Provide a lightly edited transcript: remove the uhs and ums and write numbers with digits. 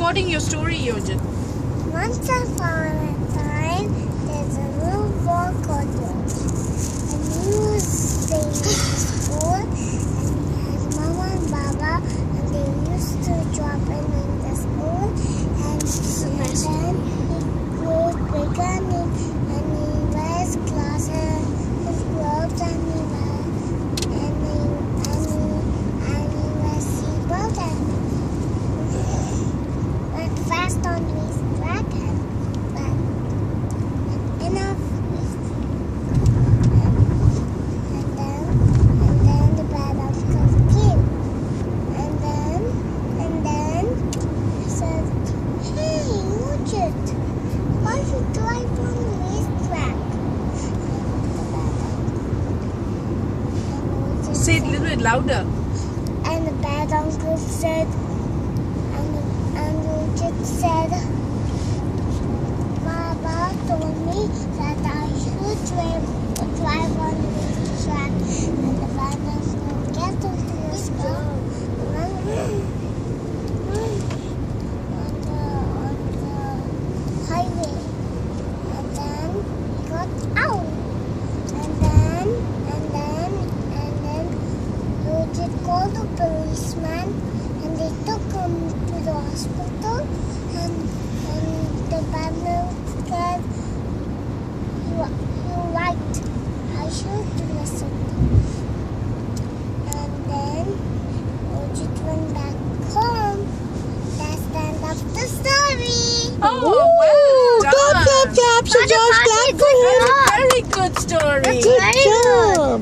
recording your story, Yojit. Once upon a time, there's a little boy called Yojit. And he was staying in school, and he had Mama and Baba, and they used to drop him in the school. And then he grows bigger, and he wears glasses, his gloves, and he wears seatbelt, and went fast on his track, and enough. And then the bad uncle came, and then he said, "Hey, Yojit, why you drive on the racetrack?" Say it a little bit louder. And the bad uncle said, and Yojit said, "Baba told me that I should drive on the track." And the bad uncle get to the school on the highway. And then he got out. And then Yojit called the policeman, and they took him to the hospital. And the partner said, "You're right. I should listen." And then Yojit went back home. That's the end of the story. Oh, well done. Clap, clap, clap. So Josh, clap for him. Very good story. Good job.